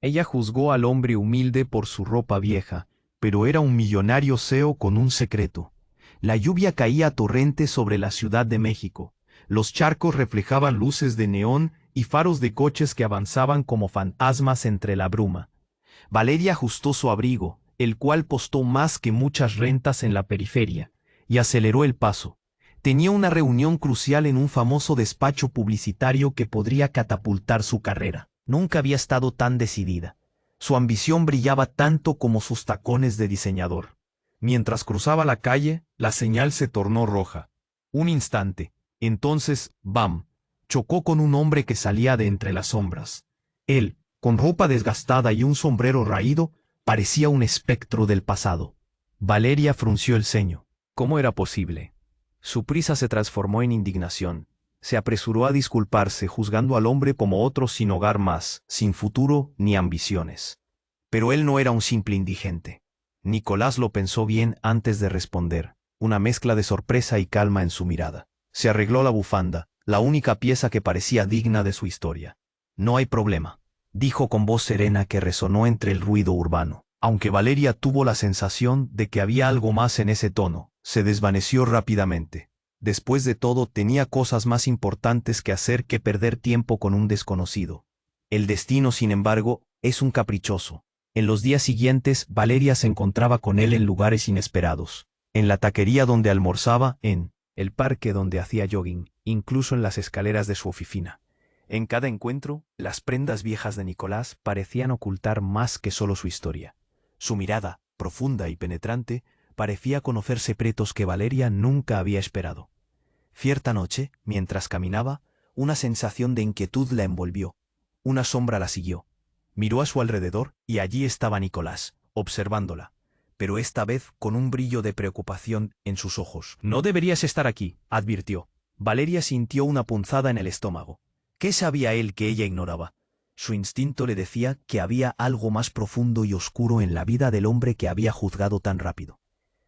Ella juzgó al hombre humilde por su ropa vieja, pero era un millonario CEO con un secreto. La lluvia caía a torrentes sobre la Ciudad de México. Los charcos reflejaban luces de neón y faros de coches que avanzaban como fantasmas entre la bruma. Valeria ajustó su abrigo, el cual costó más que muchas rentas en la periferia, y aceleró el paso. Tenía una reunión crucial en un famoso despacho publicitario que podría catapultar su carrera. Nunca había estado tan decidida. Su ambición brillaba tanto como sus tacones de diseñador. Mientras cruzaba la calle, la señal se tornó roja. Un instante. Entonces, ¡bam!, chocó con un hombre que salía de entre las sombras. Él, con ropa desgastada y un sombrero raído, parecía un espectro del pasado. Valeria frunció el ceño. ¿Cómo era posible? Su prisa se transformó en indignación. Se apresuró a disculparse, juzgando al hombre como otro sin hogar más, sin futuro ni ambiciones. Pero él no era un simple indigente. Nicolás lo pensó bien antes de responder, una mezcla de sorpresa y calma en su mirada. Se arregló la bufanda, la única pieza que parecía digna de su historia. No hay problema, dijo con voz serena que resonó entre el ruido urbano. Aunque Valeria tuvo la sensación de que había algo más en ese tono, se desvaneció rápidamente. Después de todo, tenía cosas más importantes que hacer que perder tiempo con un desconocido. El destino, sin embargo, es un caprichoso. En los días siguientes, Valeria se encontraba con él en lugares inesperados. En la taquería donde almorzaba, en el parque donde hacía jogging, incluso en las escaleras de su oficina. En cada encuentro, las prendas viejas de Nicolás parecían ocultar más que solo su historia. Su mirada, profunda y penetrante, parecía conocer secretos que Valeria nunca había esperado. Cierta noche, mientras caminaba, una sensación de inquietud la envolvió. Una sombra la siguió. Miró a su alrededor y allí estaba Nicolás, observándola, pero esta vez con un brillo de preocupación en sus ojos. «No deberías estar aquí», advirtió. Valeria sintió una punzada en el estómago. ¿Qué sabía él que ella ignoraba? Su instinto le decía que había algo más profundo y oscuro en la vida del hombre que había juzgado tan rápido.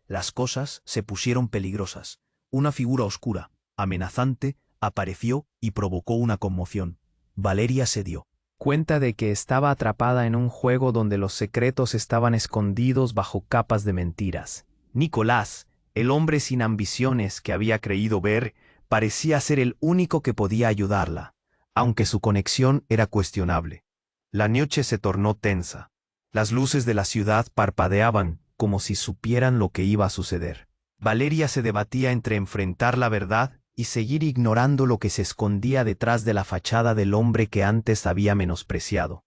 Las cosas se pusieron peligrosas. Una figura oscura, amenazante, apareció y provocó una conmoción. Valeria se dio cuenta de que estaba atrapada en un juego donde los secretos estaban escondidos bajo capas de mentiras. Nicolás, el hombre sin ambiciones que había creído ver, parecía ser el único que podía ayudarla, aunque su conexión era cuestionable. La noche se tornó tensa. Las luces de la ciudad parpadeaban, como si supieran lo que iba a suceder. Valeria se debatía entre enfrentar la verdad y seguir ignorando lo que se escondía detrás de la fachada del hombre que antes había menospreciado.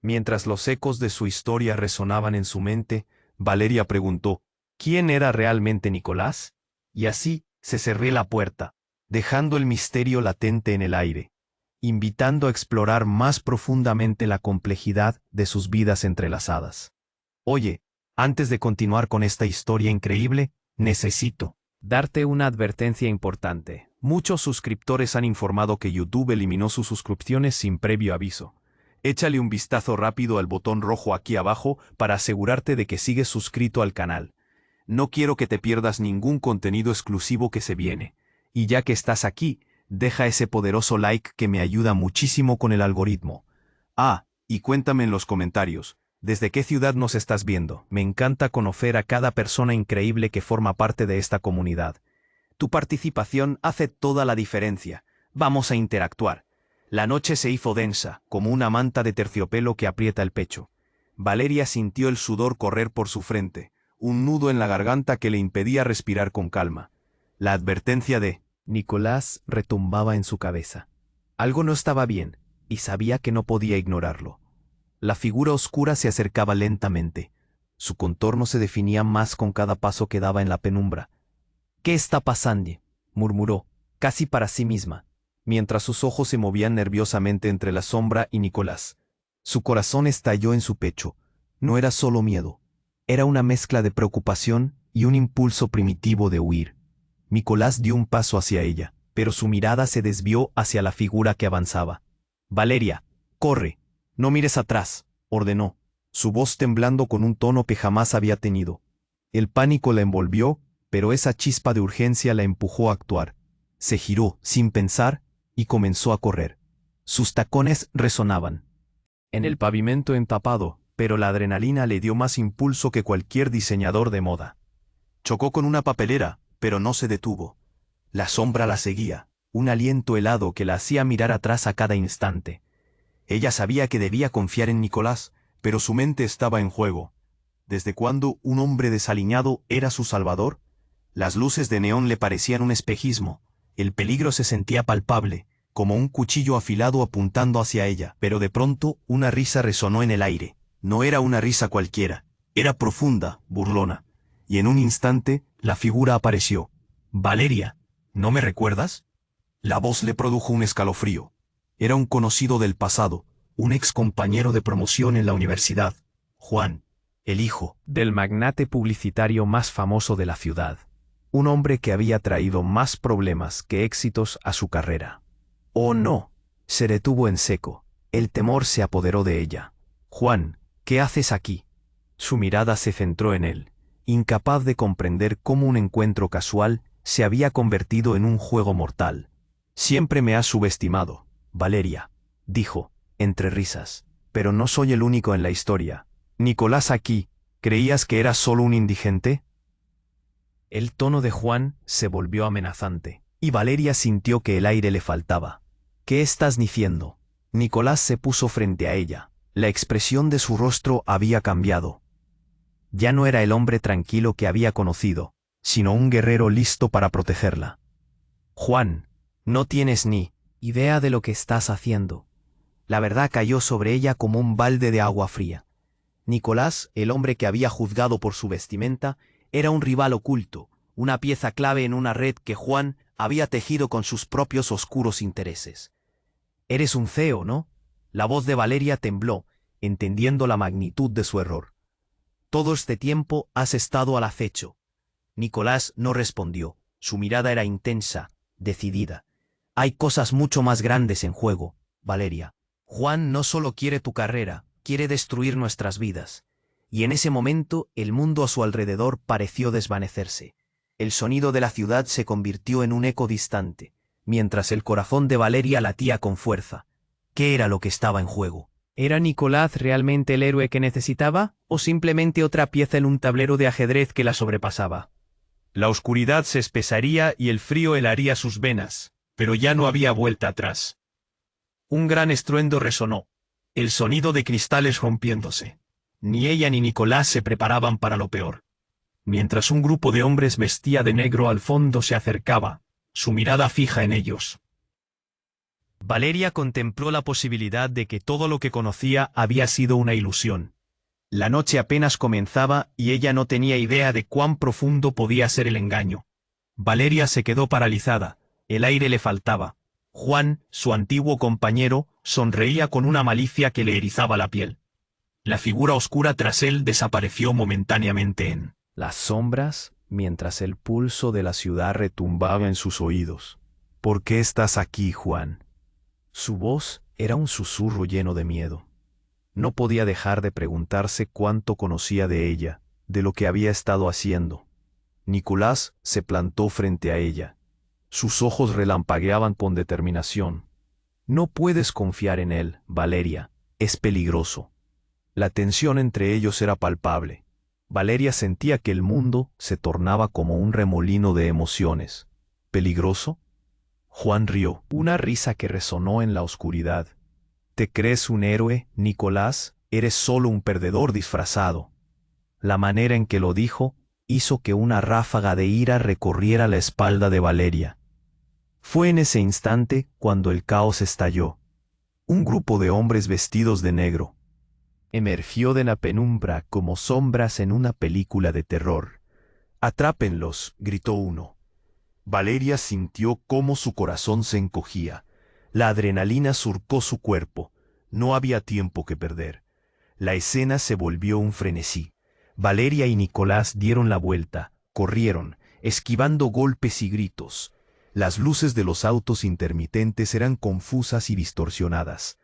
Mientras los ecos de su historia resonaban en su mente, Valeria preguntó, ¿quién era realmente Nicolás? Y así se cerró la puerta, dejando el misterio latente en el aire, invitando a explorar más profundamente la complejidad de sus vidas entrelazadas. Oye, antes de continuar con esta historia increíble, necesito darte una advertencia importante. Muchos suscriptores han informado que YouTube eliminó sus suscripciones sin previo aviso. Échale un vistazo rápido al botón rojo aquí abajo para asegurarte de que sigues suscrito al canal. No quiero que te pierdas ningún contenido exclusivo que se viene. Y ya que estás aquí, deja ese poderoso like que me ayuda muchísimo con el algoritmo. Ah, y cuéntame en los comentarios, ¿desde qué ciudad nos estás viendo? Me encanta conocer a cada persona increíble que forma parte de esta comunidad. Tu participación hace toda la diferencia. Vamos a interactuar. La noche se hizo densa, como una manta de terciopelo que aprieta el pecho. Valeria sintió el sudor correr por su frente, un nudo en la garganta que le impedía respirar con calma. La advertencia de Nicolás retumbaba en su cabeza. Algo no estaba bien, y sabía que no podía ignorarlo. La figura oscura se acercaba lentamente. Su contorno se definía más con cada paso que daba en la penumbra. «¿Qué está pasando?», murmuró, casi para sí misma, mientras sus ojos se movían nerviosamente entre la sombra y Nicolás. Su corazón estalló en su pecho. No era solo miedo. Era una mezcla de preocupación y un impulso primitivo de huir. Nicolás dio un paso hacia ella, pero su mirada se desvió hacia la figura que avanzaba. «Valeria, corre. No mires atrás», ordenó, su voz temblando con un tono que jamás había tenido. El pánico la envolvió, pero esa chispa de urgencia la empujó a actuar. Se giró, sin pensar, y comenzó a correr. Sus tacones resonaban. en el pavimento entapado, pero la adrenalina le dio más impulso que cualquier diseñador de moda. Chocó con una papelera, pero no se detuvo. La sombra la seguía, un aliento helado que la hacía mirar atrás a cada instante. Ella sabía que debía confiar en Nicolás, pero su mente estaba en juego. ¿Desde cuándo un hombre desaliñado era su salvador? Las luces de neón le parecían un espejismo. El peligro se sentía palpable, como un cuchillo afilado apuntando hacia ella. Pero de pronto una risa resonó en el aire. No era una risa cualquiera, era profunda, burlona. Y en un instante, la figura apareció. «Valeria, ¿no me recuerdas?» La voz le produjo un escalofrío. Era un conocido del pasado, un ex compañero de promoción en la universidad, Juan, el hijo del magnate publicitario más famoso de la ciudad. Un hombre que había traído más problemas que éxitos a su carrera. «Oh no», se detuvo en seco. El temor se apoderó de ella. «Juan, ¿qué haces aquí?» Su mirada se centró en él, incapaz de comprender cómo un encuentro casual se había convertido en un juego mortal. «Siempre me has subestimado, Valeria», dijo, entre risas. «Pero no soy el único en la historia. Nicolás aquí, ¿creías que era solo un indigente?» El tono de Juan se volvió amenazante, y Valeria sintió que el aire le faltaba. «¿Qué estás diciendo?» Nicolás se puso frente a ella. La expresión de su rostro había cambiado. Ya no era el hombre tranquilo que había conocido, sino un guerrero listo para protegerla. «Juan, no tienes ni idea de lo que estás haciendo». La verdad cayó sobre ella como un balde de agua fría. Nicolás, el hombre que había juzgado por su vestimenta, era un rival oculto, una pieza clave en una red que Juan había tejido con sus propios oscuros intereses. «Eres un feo, ¿no?» La voz de Valeria tembló, entendiendo la magnitud de su error. «Todo este tiempo has estado al acecho». Nicolás no respondió. Su mirada era intensa, decidida. «Hay cosas mucho más grandes en juego, Valeria. Juan no solo quiere tu carrera, quiere destruir nuestras vidas». Y en ese momento el mundo a su alrededor pareció desvanecerse. El sonido de la ciudad se convirtió en un eco distante, mientras el corazón de Valeria latía con fuerza. ¿Qué era lo que estaba en juego? ¿Era Nicolás realmente el héroe que necesitaba, o simplemente otra pieza en un tablero de ajedrez que la sobrepasaba? La oscuridad se espesaría y el frío helaría sus venas, pero ya no había vuelta atrás. Un gran estruendo resonó, el sonido de cristales rompiéndose. Ni ella ni Nicolás se preparaban para lo peor. Mientras un grupo de hombres vestía de negro al fondo se acercaba, su mirada fija en ellos. Valeria contempló la posibilidad de que todo lo que conocía había sido una ilusión. La noche apenas comenzaba y ella no tenía idea de cuán profundo podía ser el engaño. Valeria se quedó paralizada, el aire le faltaba. Juan, su antiguo compañero, sonreía con una malicia que le erizaba la piel. La figura oscura tras él desapareció momentáneamente en las sombras, mientras el pulso de la ciudad retumbaba en sus oídos. «¿Por qué estás aquí, Juan?» Su voz era un susurro lleno de miedo. No podía dejar de preguntarse cuánto conocía de ella, de lo que había estado haciendo. Nicolás se plantó frente a ella. Sus ojos relampagueaban con determinación. «No puedes confiar en él, Valeria. Es peligroso». La tensión entre ellos era palpable. Valeria sentía que el mundo se tornaba como un remolino de emociones. ¿Peligroso? Juan rió, una risa que resonó en la oscuridad. «¿Te crees un héroe, Nicolás? Eres solo un perdedor disfrazado». La manera en que lo dijo hizo que una ráfaga de ira recorriera la espalda de Valeria. Fue en ese instante cuando el caos estalló. Un grupo de hombres vestidos de negro emergió de la penumbra como sombras en una película de terror. «Atrápenlos», gritó uno. Valeria sintió cómo su corazón se encogía. La adrenalina surcó su cuerpo. No había tiempo que perder. La escena se volvió un frenesí. Valeria y Nicolás dieron la vuelta, corrieron, esquivando golpes y gritos. Las luces de los autos intermitentes eran confusas y distorsionadas.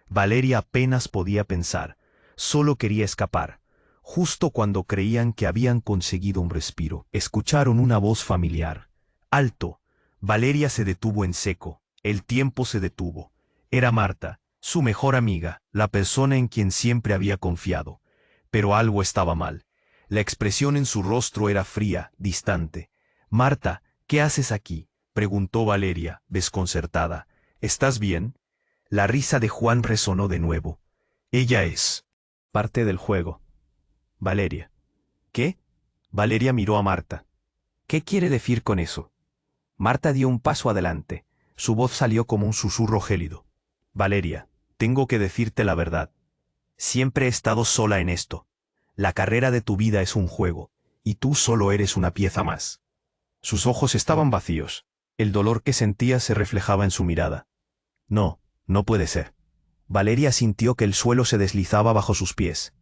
Valeria apenas podía pensar. Solo quería escapar. Justo cuando creían que habían conseguido un respiro, escucharon una voz familiar. «¡Alto!». Valeria se detuvo en seco. El tiempo se detuvo. Era Marta, Su mejor amiga, la persona en quien siempre había confiado. Pero algo estaba mal. La expresión en su rostro era fría, distante. Marta, ¿qué haces aquí?, preguntó Valeria, desconcertada. ¿Estás bien? La risa de Juan resonó de nuevo. Ella es parte del juego. Valeria. ¿Qué? Valeria miró a Marta. ¿Qué quiere decir con eso? Marta dio un paso adelante. Su voz salió como un susurro gélido. Valeria, tengo que decirte la verdad. Siempre he estado sola en esto. La carrera de tu vida es un juego, y tú solo eres una pieza más. Sus ojos estaban vacíos. El dolor que sentía se reflejaba en su mirada. No, no puede ser. Valeria sintió que el suelo se deslizaba bajo sus pies.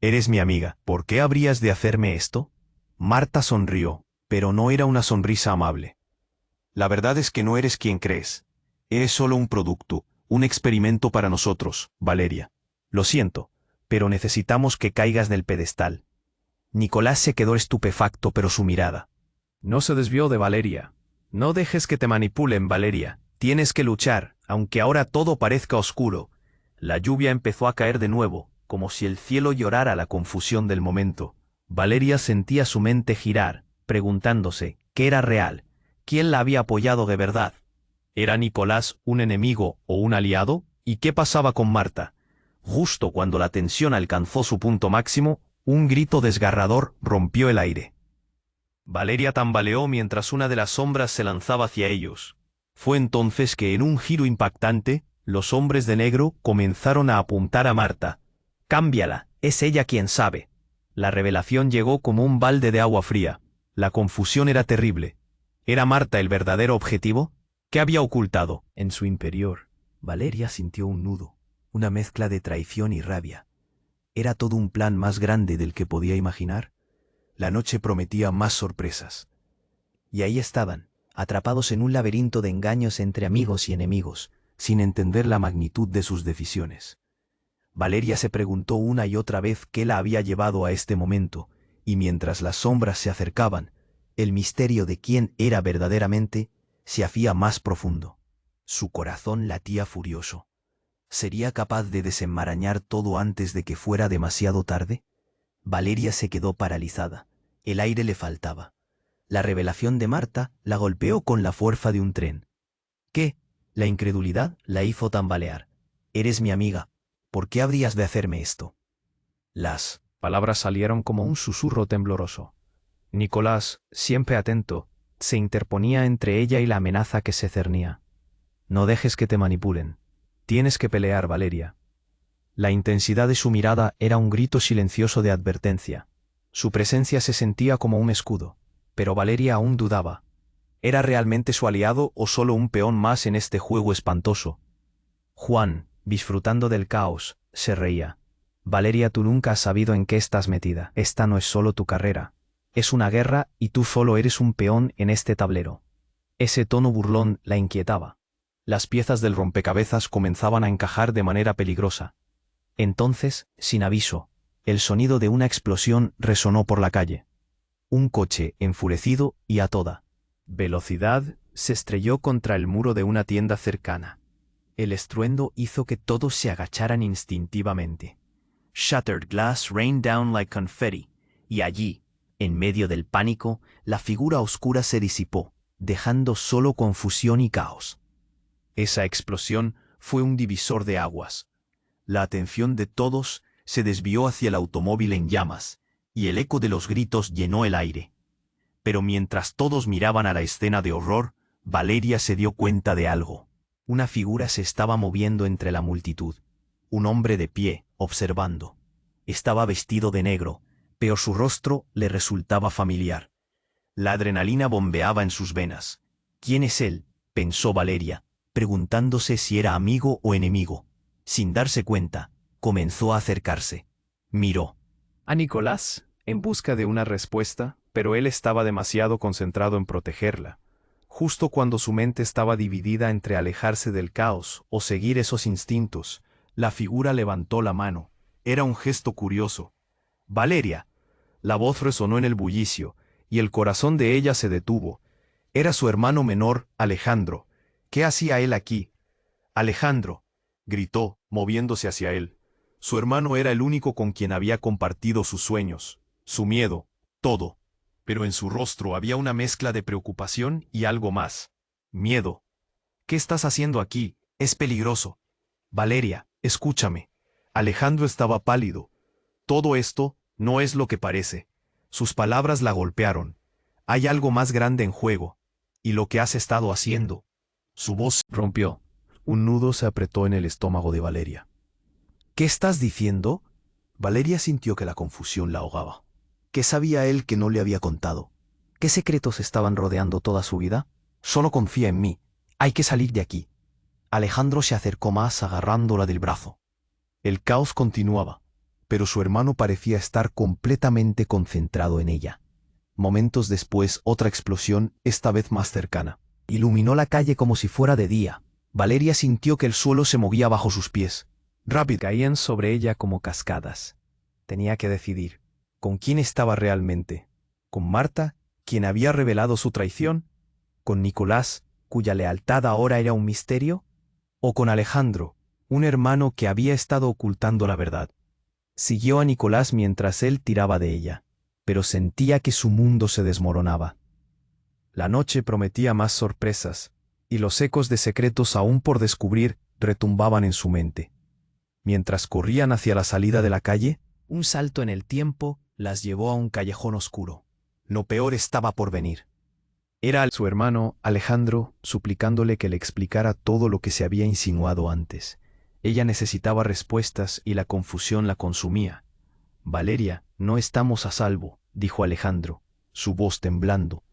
Eres mi amiga, ¿por qué habrías de hacerme esto? Marta sonrió, pero no era una sonrisa amable. La verdad es que no eres quien crees. Eres solo un producto, un experimento para nosotros, Valeria. Lo siento, pero necesitamos que caigas del pedestal. Nicolás se quedó estupefacto, pero su mirada no se desvió de Valeria. No dejes que te manipulen, Valeria. Tienes que luchar, aunque ahora todo parezca oscuro. La lluvia empezó a caer de nuevo, como si el cielo llorara la confusión del momento. Valeria sentía su mente girar, preguntándose qué era real, quién la había apoyado de verdad. ¿Era Nicolás un enemigo o un aliado? ¿Y qué pasaba con Marta? Justo cuando la tensión alcanzó su punto máximo, un grito desgarrador rompió el aire. Valeria tambaleó mientras una de las sombras se lanzaba hacia ellos. Fue entonces que, en un giro impactante, los hombres de negro comenzaron a apuntar a Marta. «Cámbiala, es ella quien sabe». La revelación llegó como un balde de agua fría. La confusión era terrible. ¿Era Marta el verdadero objetivo? ¿Qué había ocultado? En su interior, Valeria sintió un nudo, una mezcla de traición y rabia. ¿Era todo un plan más grande del que podía imaginar? La noche prometía más sorpresas. Y ahí estaban, atrapados en un laberinto de engaños entre amigos y enemigos, sin entender la magnitud de sus decisiones. Valeria se preguntó una y otra vez qué la había llevado a este momento, y mientras las sombras se acercaban, el misterio de quién era verdaderamente se hacía más profundo. Su corazón latía furioso. ¿Sería capaz de desenmarañar todo antes de que fuera demasiado tarde? Valeria se quedó paralizada. El aire le faltaba. La revelación de Marta la golpeó con la fuerza de un tren. ¿Qué? La incredulidad la hizo tambalear. «Eres mi amiga. ¿Por qué habrías de hacerme esto?» Las palabras salieron como un susurro tembloroso. Nicolás, siempre atento, se interponía entre ella y la amenaza que se cernía. «No dejes que te manipulen. Tienes que pelear, Valeria». La intensidad de su mirada era un grito silencioso de advertencia. Su presencia se sentía como un escudo, pero Valeria aún dudaba. ¿Era realmente su aliado o solo un peón más en este juego espantoso? Juan, disfrutando del caos, se reía. «Valeria, tú nunca has sabido en qué estás metida. Esta no es solo tu carrera. Es una guerra y tú solo eres un peón en este tablero». Ese tono burlón la inquietaba. Las piezas del rompecabezas comenzaban a encajar de manera peligrosa. Entonces, sin aviso, el sonido de una explosión resonó por la calle. Un coche, enfurecido y a toda velocidad, se estrelló contra el muro de una tienda cercana. El estruendo hizo que todos se agacharan instintivamente. Shattered glass rained down like confetti, y allí, en medio del pánico, la figura oscura se disipó, dejando solo confusión y caos. Esa explosión fue un divisor de aguas. La atención de todos se desvió hacia el automóvil en llamas, y el eco de los gritos llenó el aire. Pero mientras todos miraban a la escena de horror, Valeria se dio cuenta de algo. Una figura se estaba moviendo entre la multitud. Un hombre de pie, observando. Estaba vestido de negro, pero su rostro le resultaba familiar. La adrenalina bombeaba en sus venas. «¿Quién es él?», pensó Valeria, preguntándose si era amigo o enemigo. Sin darse cuenta, comenzó a acercarse. Miró a Nicolás en busca de una respuesta, pero él estaba demasiado concentrado en protegerla. Justo cuando su mente estaba dividida entre alejarse del caos o seguir esos instintos, la figura levantó la mano. Era un gesto curioso. «Valeria». La voz resonó en el bullicio, y el corazón de ella se detuvo. Era su hermano menor, Alejandro. ¿Qué hacía él aquí? «Alejandro». gritó, moviéndose hacia él. Su hermano era el único con quien había compartido sus sueños, su miedo, todo. Pero en su rostro había una mezcla de preocupación y algo más. Miedo. ¿Qué estás haciendo aquí? Es peligroso. Valeria, escúchame. Alejandro estaba pálido. Todo esto no es lo que parece. Sus palabras la golpearon. Hay algo más grande en juego. Y lo que has estado haciendo. Su voz rompió. Un nudo se apretó en el estómago de Valeria. ¿Qué estás diciendo? Valeria sintió que la confusión la ahogaba. ¿Qué sabía él que no le había contado? ¿Qué secretos estaban rodeando toda su vida? Solo confía en mí. Hay que salir de aquí. Alejandro se acercó más agarrándola del brazo. El caos continuaba, pero su hermano parecía estar completamente concentrado en ella. Momentos después, otra explosión, esta vez más cercana. Iluminó la calle como si fuera de día. Valeria sintió que el suelo se movía bajo sus pies. Rápido caían sobre ella como cascadas. Tenía que decidir. ¿Con quién estaba realmente? ¿Con Marta, quien había revelado su traición? ¿Con Nicolás, cuya lealtad ahora era un misterio? ¿O con Alejandro, un hermano que había estado ocultando la verdad? Siguió a Nicolás mientras él tiraba de ella, pero sentía que su mundo se desmoronaba. La noche prometía más sorpresas, y los ecos de secretos aún por descubrir retumbaban en su mente. Mientras corrían hacia la salida de la calle, un salto en el tiempo las llevó a un callejón oscuro. Lo peor estaba por venir. Era su hermano, Alejandro, suplicándole que le explicara todo lo que se había insinuado antes. Ella necesitaba respuestas y la confusión la consumía. Valeria, no estamos a salvo, dijo Alejandro, su voz temblando.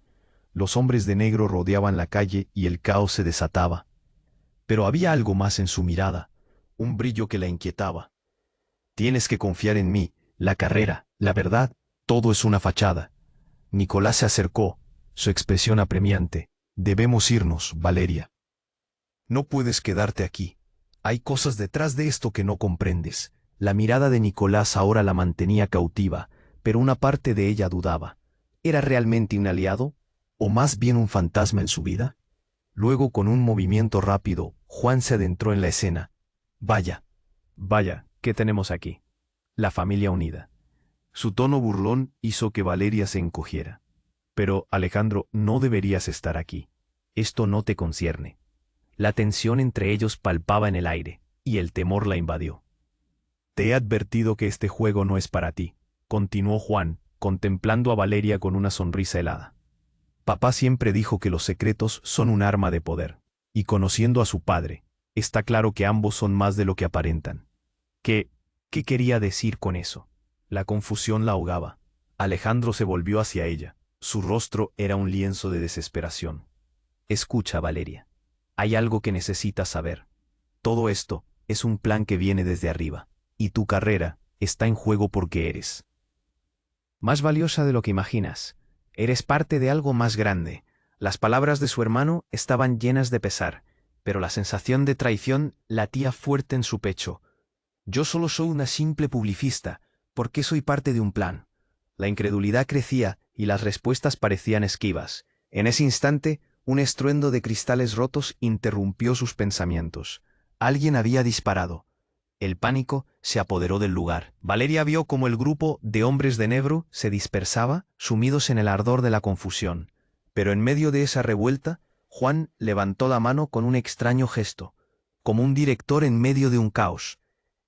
Los hombres de negro rodeaban la calle y el caos se desataba. Pero había algo más en su mirada, un brillo que la inquietaba. Tienes que confiar en mí, la carrera, la verdad, todo es una fachada. Nicolás se acercó, su expresión apremiante. Debemos irnos, Valeria. No puedes quedarte aquí. Hay cosas detrás de esto que no comprendes. La mirada de Nicolás ahora la mantenía cautiva, pero una parte de ella dudaba. ¿Era realmente un aliado? ¿O más bien un fantasma en su vida? Luego, con un movimiento rápido, Juan se adentró en la escena. Vaya, ¿qué tenemos aquí? La familia unida. Su tono burlón hizo que Valeria se encogiera. Pero, Alejandro, no deberías estar aquí. Esto no te concierne. La tensión entre ellos palpaba en el aire, y el temor la invadió. Te he advertido que este juego no es para ti, continuó Juan, contemplando a Valeria con una sonrisa helada. Papá siempre dijo que los secretos son un arma de poder, y conociendo a su padre, está claro que ambos son más de lo que aparentan. ¿Qué quería decir con eso? La confusión la ahogaba. Alejandro se volvió hacia ella. Su rostro era un lienzo de desesperación. Escucha, Valeria. Hay algo que necesitas saber. Todo esto es un plan que viene desde arriba, y tu carrera está en juego porque eres más valiosa de lo que imaginas. Eres parte de algo más grande. Las palabras de su hermano estaban llenas de pesar, pero la sensación de traición latía fuerte en su pecho. Yo solo soy una simple publicista. ¿Por qué soy parte de un plan? La incredulidad crecía y las respuestas parecían esquivas. En ese instante, un estruendo de cristales rotos interrumpió sus pensamientos. Alguien había disparado. El pánico se apoderó del lugar. Valeria vio cómo el grupo de hombres de negro se dispersaba, sumidos en el ardor de la confusión. Pero en medio de esa revuelta, Juan levantó la mano con un extraño gesto, como un director en medio de un caos.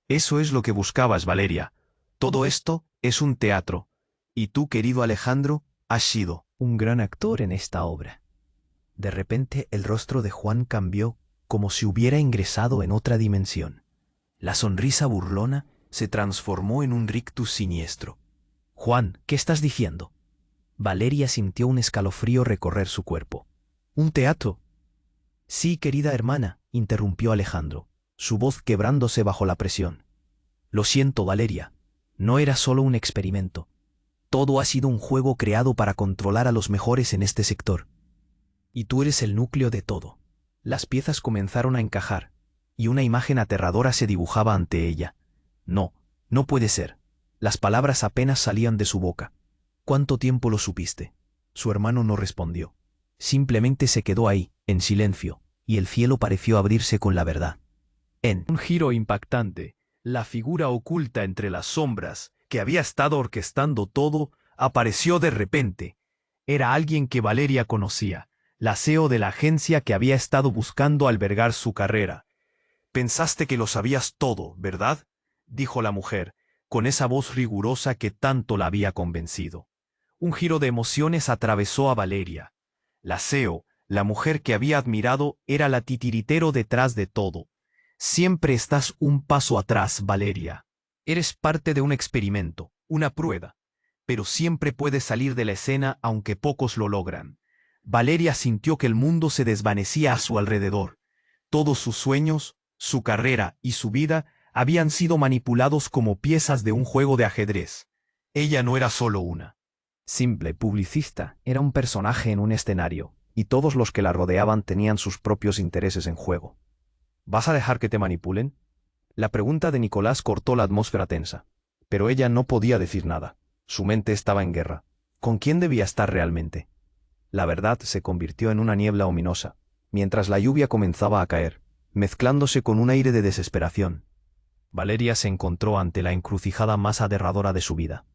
Eso es lo que buscabas, Valeria. Todo esto es un teatro. Y tú, querido Alejandro, has sido un gran actor en esta obra. De repente el rostro de Juan cambió, como si hubiera ingresado en otra dimensión. La sonrisa burlona se transformó en un rictus siniestro. Juan, ¿qué estás diciendo? Valeria sintió un escalofrío recorrer su cuerpo. ¿Un teatro? Sí, querida hermana, interrumpió Alejandro, su voz quebrándose bajo la presión. Lo siento, Valeria. No era solo un experimento. Todo ha sido un juego creado para controlar a los mejores en este sector. Y tú eres el núcleo de todo. Las piezas comenzaron a encajar, y una imagen aterradora se dibujaba ante ella. No, no puede ser. Las palabras apenas salían de su boca. ¿Cuánto tiempo lo supiste? Su hermano no respondió. Simplemente se quedó ahí, en silencio, y el cielo pareció abrirse con la verdad. En un giro impactante, la figura oculta entre las sombras, que había estado orquestando todo, apareció de repente. Era alguien que Valeria conocía, la CEO de la agencia que había estado buscando albergar su carrera. «Pensaste que lo sabías todo, ¿verdad?», dijo la mujer, con esa voz rigurosa que tanto la había convencido. Un giro de emociones atravesó a Valeria. La CEO, la mujer que había admirado, era la titiritero detrás de todo. «Siempre estás un paso atrás, Valeria. Eres parte de un experimento, una prueba, pero siempre puedes salir de la escena aunque pocos lo logran». Valeria sintió que el mundo se desvanecía a su alrededor. Todos sus sueños, su carrera y su vida habían sido manipulados como piezas de un juego de ajedrez. Ella no era solo una simple publicista, era un personaje en un escenario, y todos los que la rodeaban tenían sus propios intereses en juego. ¿Vas a dejar que te manipulen? La pregunta de Nicolás cortó la atmósfera tensa, pero ella no podía decir nada. Su mente estaba en guerra. ¿Con quién debía estar realmente? La verdad se convirtió en una niebla ominosa, mientras la lluvia comenzaba a caer, mezclándose con un aire de desesperación. Valeria se encontró ante la encrucijada más aterradora de su vida.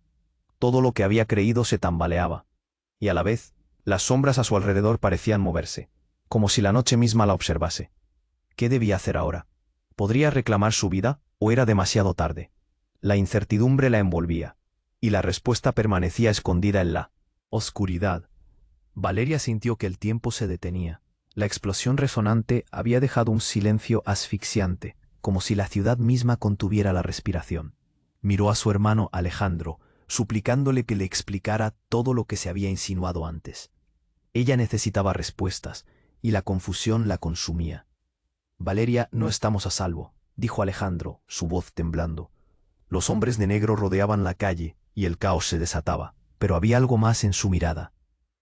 Todo lo que había creído se tambaleaba, y a la vez, las sombras a su alrededor parecían moverse, como si la noche misma la observase. ¿Qué debía hacer ahora? ¿Podría reclamar su vida o era demasiado tarde? La incertidumbre la envolvía, y la respuesta permanecía escondida en la oscuridad. Valeria sintió que el tiempo se detenía. La explosión resonante había dejado un silencio asfixiante, como si la ciudad misma contuviera la respiración. Miró a su hermano Alejandro, suplicándole que le explicara todo lo que se había insinuado antes. Ella necesitaba respuestas, y la confusión la consumía. «Valeria, no estamos a salvo», dijo Alejandro, su voz temblando. Los hombres de negro rodeaban la calle, y el caos se desataba, pero había algo más en su mirada.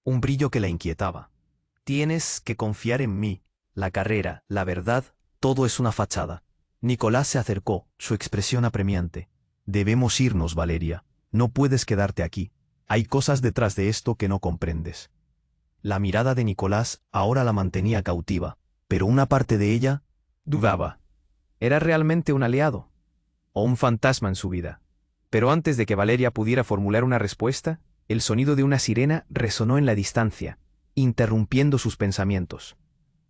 Un brillo que la inquietaba. «Tienes que confiar en mí. La carrera, la verdad, todo es una fachada». Nicolás se acercó, su expresión apremiante. «Debemos irnos, Valeria. No puedes quedarte aquí. Hay cosas detrás de esto que no comprendes». La mirada de Nicolás ahora la mantenía cautiva, pero una parte de ella dudaba. ¿Era realmente un aliado? ¿O un fantasma en su vida? Pero antes de que Valeria pudiera formular una respuesta, el sonido de una sirena resonó en la distancia, interrumpiendo sus pensamientos.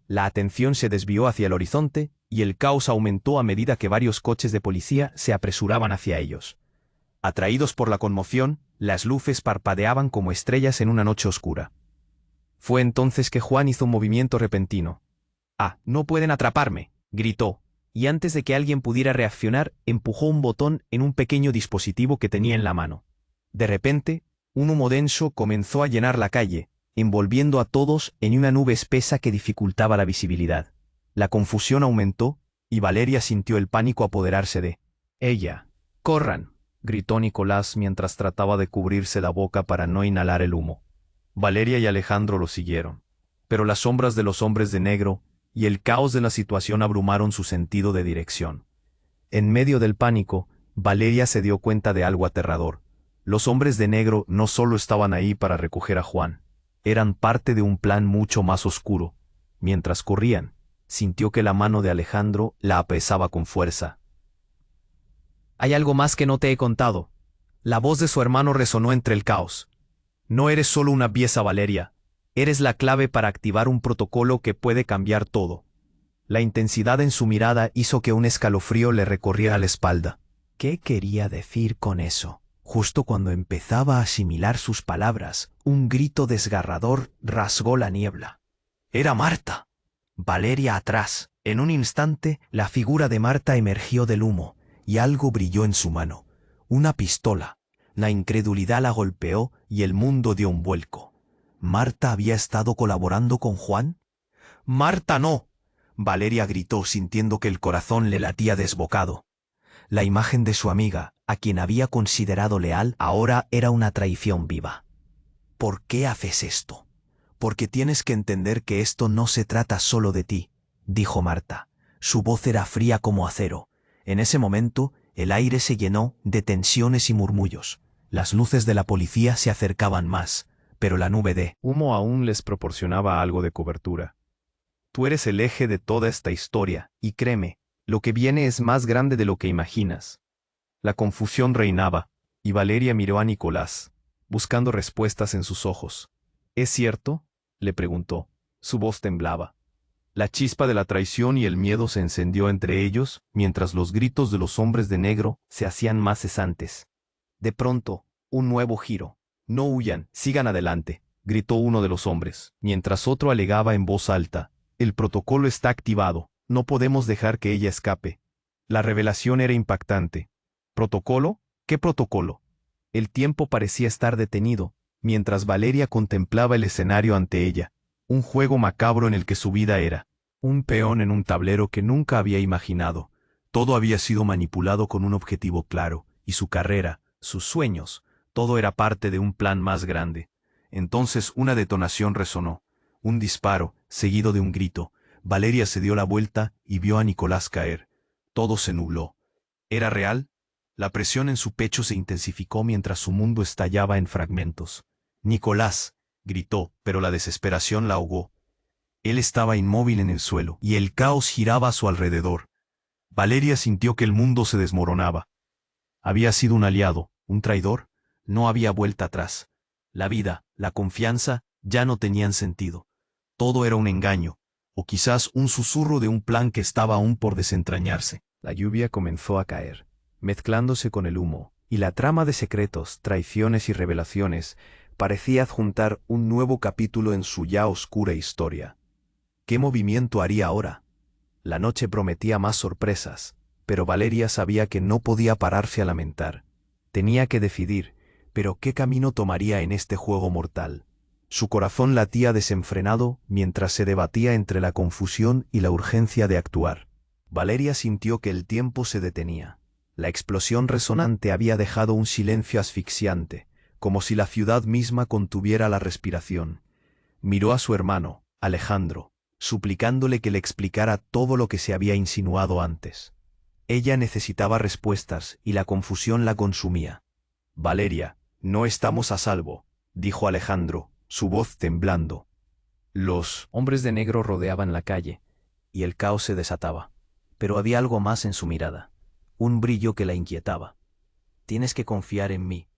La atención se desvió hacia el horizonte y el caos aumentó a medida que varios coches de policía se apresuraban hacia ellos. Atraídos por la conmoción, las luces parpadeaban como estrellas en una noche oscura. Fue entonces que Juan hizo un movimiento repentino. «¡Ah, no pueden atraparme!», gritó, y antes de que alguien pudiera reaccionar, empujó un botón en un pequeño dispositivo que tenía en la mano. De repente, un humo denso comenzó a llenar la calle, envolviendo a todos en una nube espesa que dificultaba la visibilidad. La confusión aumentó, y Valeria sintió el pánico apoderarse de ella. «¡Corran!», gritó Nicolás mientras trataba de cubrirse la boca para no inhalar el humo. Valeria y Alejandro lo siguieron, pero las sombras de los hombres de negro y el caos de la situación abrumaron su sentido de dirección. En medio del pánico, Valeria se dio cuenta de algo aterrador. Los hombres de negro no solo estaban ahí para recoger a Juan, eran parte de un plan mucho más oscuro. Mientras corrían, sintió que la mano de Alejandro la apretaba con fuerza. «Hay algo más que no te he contado». La voz de su hermano resonó entre el caos. «No eres solo una pieza, Valeria. Eres la clave para activar un protocolo que puede cambiar todo». La intensidad en su mirada hizo que un escalofrío le recorriera la espalda. ¿Qué quería decir con eso? Justo cuando empezaba a asimilar sus palabras, un grito desgarrador rasgó la niebla. Era Marta. Valeria atrás. En un instante, la figura de Marta emergió del humo, y algo brilló en su mano. Una pistola. La incredulidad la golpeó y el mundo dio un vuelco. ¿Marta había estado colaborando con Juan? «¡Marta, no!», Valeria gritó sintiendo que el corazón le latía desbocado. La imagen de su amiga, a quien había considerado leal, ahora era una traición viva. «¿Por qué haces esto? Porque tienes que entender que esto no se trata solo de ti», dijo Marta. Su voz era fría como acero. En ese momento, el aire se llenó de tensiones y murmullos. Las luces de la policía se acercaban más, pero la nube de humo aún les proporcionaba algo de cobertura. «Tú eres el eje de toda esta historia, y créeme, Lo que viene es más grande de lo que imaginas. La confusión reinaba, y Valeria miró a Nicolás, buscando respuestas en sus ojos. ¿Es cierto?, le preguntó. Su voz temblaba. La chispa de la traición y el miedo se encendió entre ellos, mientras los gritos de los hombres de negro se hacían más cesantes. De pronto, un nuevo giro. «No huyan, sigan adelante», gritó uno de los hombres, mientras otro alegaba en voz alta. «El protocolo está activado, no podemos dejar que ella escape». La revelación era impactante. ¿Protocolo? ¿Qué protocolo? El tiempo parecía estar detenido, mientras Valeria contemplaba el escenario ante ella. Un juego macabro en el que su vida era un peón en un tablero que nunca había imaginado. Todo había sido manipulado con un objetivo claro, y su carrera, sus sueños, todo era parte de un plan más grande. Entonces una detonación resonó, un disparo, seguido de un grito. Valeria se dio la vuelta y vio a Nicolás caer. Todo se nubló. ¿Era real? La presión en su pecho se intensificó mientras su mundo estallaba en fragmentos. «Nicolás», gritó, pero la desesperación la ahogó. Él estaba inmóvil en el suelo, y el caos giraba a su alrededor. Valeria sintió que el mundo se desmoronaba. ¿Había sido un aliado, un traidor? No había vuelta atrás. La vida, la confianza, ya no tenían sentido. Todo era un engaño, o quizás un susurro de un plan que estaba aún por desentrañarse. La lluvia comenzó a caer, mezclándose con el humo, y la trama de secretos, traiciones y revelaciones parecía adjuntar un nuevo capítulo en su ya oscura historia. ¿Qué movimiento haría ahora? La noche prometía más sorpresas, pero Valeria sabía que no podía pararse a lamentar. Tenía que decidir, pero ¿qué camino tomaría en este juego mortal? Su corazón latía desenfrenado mientras se debatía entre la confusión y la urgencia de actuar. Valeria sintió que el tiempo se detenía. La explosión resonante había dejado un silencio asfixiante, como si la ciudad misma contuviera la respiración. Miró a su hermano, Alejandro, suplicándole que le explicara todo lo que se había insinuado antes. Ella necesitaba respuestas y la confusión la consumía. «Valeria, no estamos a salvo», dijo Alejandro, su voz temblando. Los hombres de negro rodeaban la calle, y el caos se desataba. Pero había algo más en su mirada, un brillo que la inquietaba. «Tienes que confiar en mí.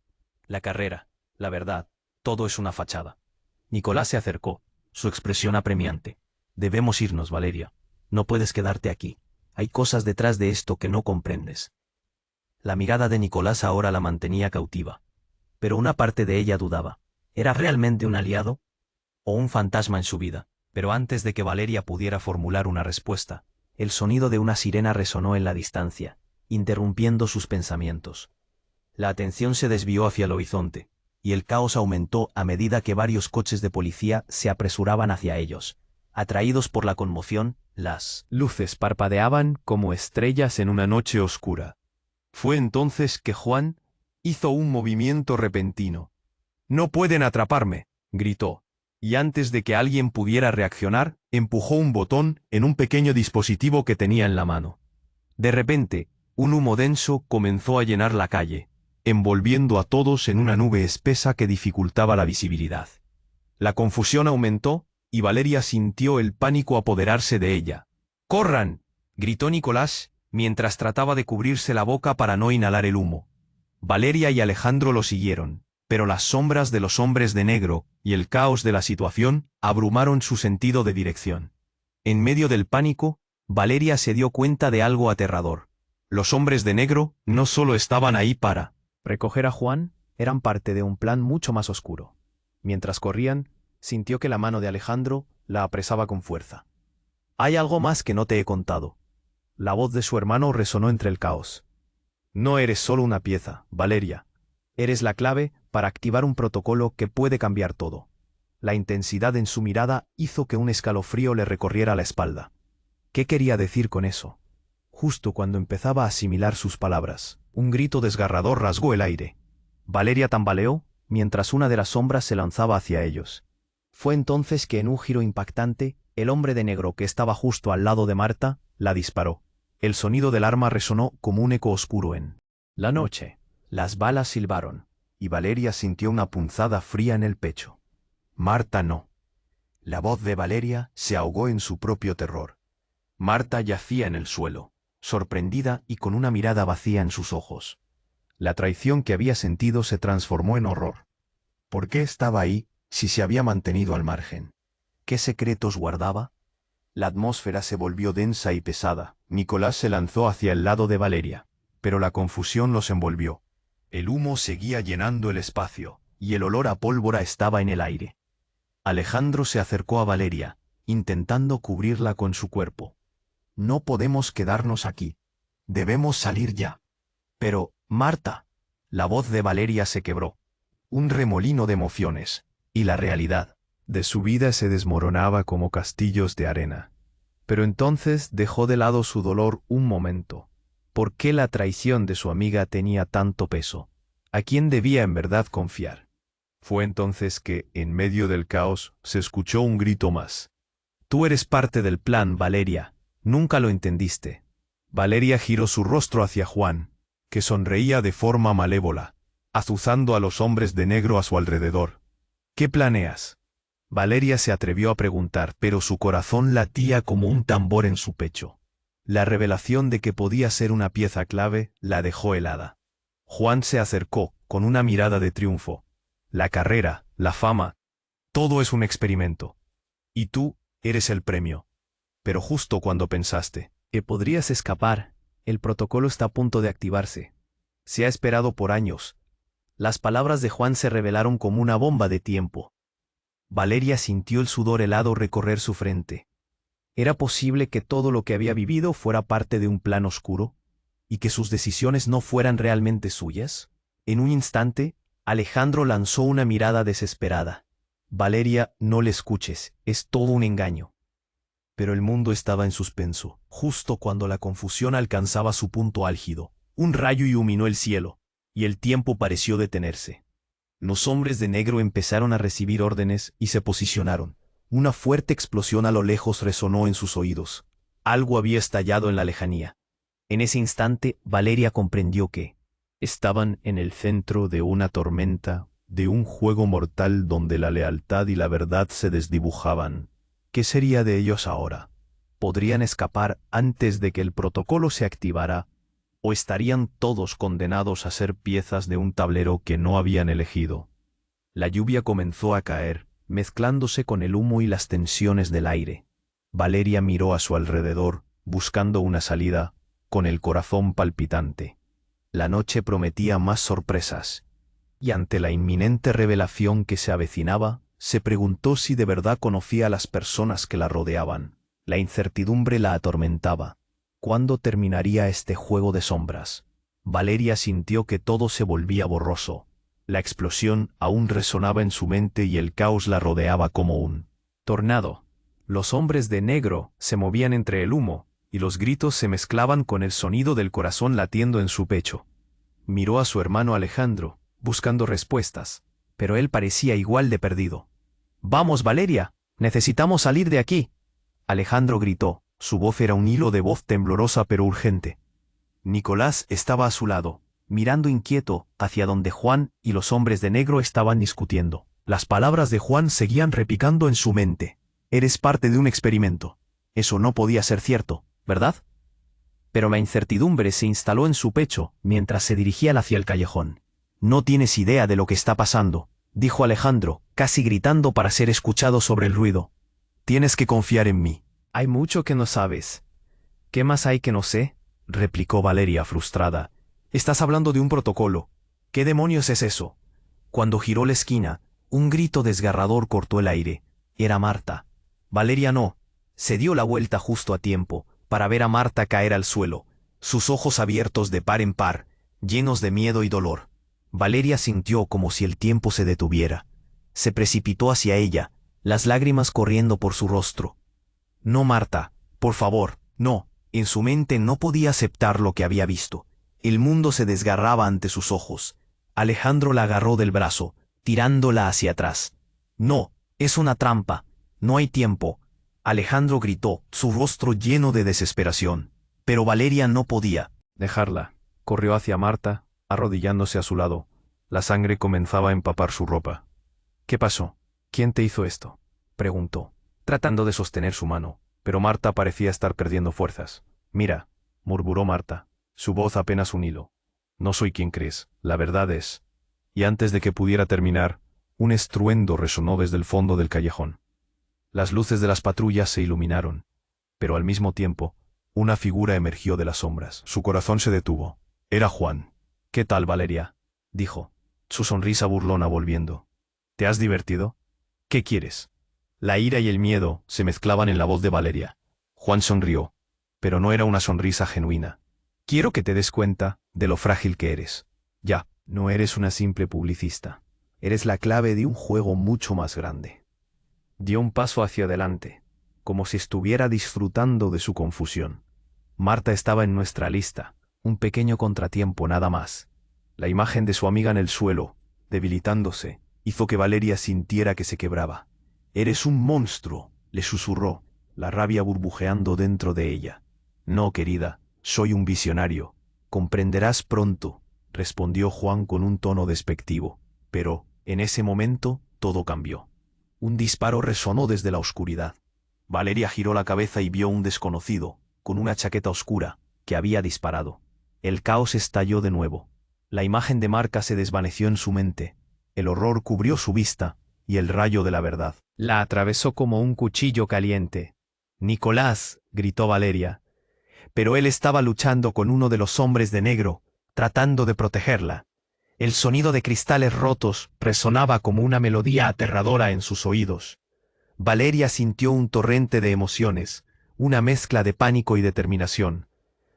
La carrera, la verdad, todo es una fachada». Nicolás se acercó, su expresión apremiante. «Debemos irnos, Valeria. No puedes quedarte aquí. Hay cosas detrás de esto que no comprendes». La mirada de Nicolás ahora la mantenía cautiva. Pero una parte de ella dudaba. ¿Era realmente un aliado? ¿O un fantasma en su vida? Pero antes de que Valeria pudiera formular una respuesta, el sonido de una sirena resonó en la distancia, interrumpiendo sus pensamientos. La atención se desvió hacia el horizonte, y el caos aumentó a medida que varios coches de policía se apresuraban hacia ellos. Atraídos por la conmoción, las luces parpadeaban como estrellas en una noche oscura. Fue entonces que Juan hizo un movimiento repentino. «No pueden atraparme», gritó, y antes de que alguien pudiera reaccionar, empujó un botón en un pequeño dispositivo que tenía en la mano. De repente, un humo denso comenzó a llenar la calle, envolviendo a todos en una nube espesa que dificultaba la visibilidad. La confusión aumentó, y Valeria sintió el pánico apoderarse de ella. «¡Corran!», gritó Nicolás, mientras trataba de cubrirse la boca para no inhalar el humo. Valeria y Alejandro lo siguieron, pero las sombras de los hombres de negro y el caos de la situación abrumaron su sentido de dirección. En medio del pánico, Valeria se dio cuenta de algo aterrador. Los hombres de negro no solo estaban ahí para recoger a Juan, eran parte de un plan mucho más oscuro. Mientras corrían, sintió que la mano de Alejandro la apresaba con fuerza. «Hay algo más que no te he contado». La voz de su hermano resonó entre el caos. «No eres solo una pieza, Valeria. Eres la clave para activar un protocolo que puede cambiar todo». La intensidad en su mirada hizo que un escalofrío le recorriera la espalda. ¿Qué quería decir con eso? Justo cuando empezaba a asimilar sus palabras, un grito desgarrador rasgó el aire. Valeria tambaleó, mientras una de las sombras se lanzaba hacia ellos. Fue entonces que en un giro impactante, el hombre de negro que estaba justo al lado de Marta, la disparó. El sonido del arma resonó como un eco oscuro en la noche. Las balas silbaron, y Valeria sintió una punzada fría en el pecho. Marta no. La voz de Valeria se ahogó en su propio terror. Marta yacía en el suelo, sorprendida y con una mirada vacía en sus ojos. La traición que había sentido se transformó en horror. ¿Por qué estaba ahí, si se había mantenido al margen? ¿Qué secretos guardaba? La atmósfera se volvió densa y pesada. Nicolás se lanzó hacia el lado de Valeria, pero la confusión los envolvió. El humo seguía llenando el espacio, y el olor a pólvora estaba en el aire. Alejandro se acercó a Valeria, intentando cubrirla con su cuerpo. No podemos quedarnos aquí. Debemos salir ya. Pero, Marta. La voz de Valeria se quebró. Un remolino de emociones, y la realidad de su vida se desmoronaba como castillos de arena. Pero entonces dejó de lado su dolor un momento. ¿Por qué la traición de su amiga tenía tanto peso? ¿A quién debía en verdad confiar? Fue entonces que, en medio del caos, se escuchó un grito más. Tú eres parte del plan, Valeria. Nunca lo entendiste. Valeria giró su rostro hacia Juan, que sonreía de forma malévola, azuzando a los hombres de negro a su alrededor. ¿Qué planeas? Valeria se atrevió a preguntar, pero su corazón latía como un tambor en su pecho. La revelación de que podía ser una pieza clave la dejó helada. Juan se acercó, con una mirada de triunfo. La carrera, la fama, todo es un experimento. Y tú, eres el premio. Pero justo cuando pensaste que podrías escapar, el protocolo está a punto de activarse. Se ha esperado por años. Las palabras de Juan se revelaron como una bomba de tiempo. Valeria sintió el sudor helado recorrer su frente. ¿Era posible que todo lo que había vivido fuera parte de un plan oscuro? ¿Y que sus decisiones no fueran realmente suyas? En un instante, Alejandro lanzó una mirada desesperada. Valeria, no le escuches, es todo un engaño. Pero el mundo estaba en suspenso. Justo cuando la confusión alcanzaba su punto álgido, un rayo iluminó el cielo, y el tiempo pareció detenerse. Los hombres de negro empezaron a recibir órdenes y se posicionaron. Una fuerte explosión a lo lejos resonó en sus oídos. Algo había estallado en la lejanía. En ese instante, Valeria comprendió que estaban en el centro de una tormenta, de un juego mortal donde la lealtad y la verdad se desdibujaban. ¿Qué sería de ellos ahora? ¿Podrían escapar antes de que el protocolo se activara? ¿O estarían todos condenados a ser piezas de un tablero que no habían elegido? La lluvia comenzó a caer, mezclándose con el humo y las tensiones del aire. Valeria miró a su alrededor, buscando una salida, con el corazón palpitante. La noche prometía más sorpresas, y ante la inminente revelación que se avecinaba, se preguntó si de verdad conocía a las personas que la rodeaban. La incertidumbre la atormentaba. ¿Cuándo terminaría este juego de sombras? Valeria sintió que todo se volvía borroso. La explosión aún resonaba en su mente y el caos la rodeaba como un tornado. Los hombres de negro se movían entre el humo, y los gritos se mezclaban con el sonido del corazón latiendo en su pecho. Miró a su hermano Alejandro, buscando respuestas, pero él parecía igual de perdido. «¡Vamos, Valeria! ¡Necesitamos salir de aquí!» Alejandro gritó. Su voz era un hilo de voz temblorosa pero urgente. Nicolás estaba a su lado, mirando inquieto hacia donde Juan y los hombres de negro estaban discutiendo. Las palabras de Juan seguían repicando en su mente. «Eres parte de un experimento. Eso no podía ser cierto, ¿verdad?» Pero la incertidumbre se instaló en su pecho mientras se dirigía hacia el callejón. «No tienes idea de lo que está pasando», dijo Alejandro, casi gritando para ser escuchado sobre el ruido. «Tienes que confiar en mí». «Hay mucho que no sabes». «¿Qué más hay que no sé?», replicó Valeria frustrada. «Estás hablando de un protocolo. ¿Qué demonios es eso?» Cuando giró la esquina, un grito desgarrador cortó el aire. Era Marta. Valeria no. Se dio la vuelta justo a tiempo, para ver a Marta caer al suelo, sus ojos abiertos de par en par, llenos de miedo y dolor. Valeria sintió como si el tiempo se detuviera. Se precipitó hacia ella, las lágrimas corriendo por su rostro. «No, Marta, por favor, no». En su mente no podía aceptar lo que había visto. El mundo se desgarraba ante sus ojos. Alejandro la agarró del brazo, tirándola hacia atrás. «No, es una trampa. No hay tiempo». Alejandro gritó, su rostro lleno de desesperación. Pero Valeria no podía dejarla. Corrió hacia Marta, arrodillándose a su lado. La sangre comenzaba a empapar su ropa. «¿Qué pasó? ¿Quién te hizo esto?», preguntó, tratando de sostener su mano, pero Marta parecía estar perdiendo fuerzas. «Mira, murmuró Marta, su voz apenas un hilo. No soy quien crees, la verdad es. Y antes de que pudiera terminar, un estruendo resonó desde el fondo del callejón. Las luces de las patrullas se iluminaron, pero al mismo tiempo, una figura emergió de las sombras. Su corazón se detuvo. Era Juan. «¿Qué tal, Valeria?», dijo, su sonrisa burlona volviendo. «¿Te has divertido? ¿Qué quieres?». La ira y el miedo se mezclaban en la voz de Valeria. Juan sonrió, pero no era una sonrisa genuina. «Quiero que te des cuenta de lo frágil que eres. Ya, no eres una simple publicista. Eres la clave de un juego mucho más grande». Dio un paso hacia adelante, como si estuviera disfrutando de su confusión. Marta estaba en nuestra lista, un pequeño contratiempo nada más. La imagen de su amiga en el suelo, debilitándose, hizo que Valeria sintiera que se quebraba. «Eres un monstruo», le susurró, la rabia burbujeando dentro de ella. «No, querida, soy un visionario. Comprenderás pronto», respondió Juan con un tono despectivo. Pero, en ese momento, todo cambió. Un disparo resonó desde la oscuridad. Valeria giró la cabeza y vio un desconocido, con una chaqueta oscura, que había disparado. El caos estalló de nuevo. La imagen de Marca se desvaneció en su mente. El horror cubrió su vista, y el rayo de la verdad la atravesó como un cuchillo caliente. «Nicolás», gritó Valeria. Pero él estaba luchando con uno de los hombres de negro, tratando de protegerla. El sonido de cristales rotos resonaba como una melodía aterradora en sus oídos. Valeria sintió un torrente de emociones, una mezcla de pánico y determinación.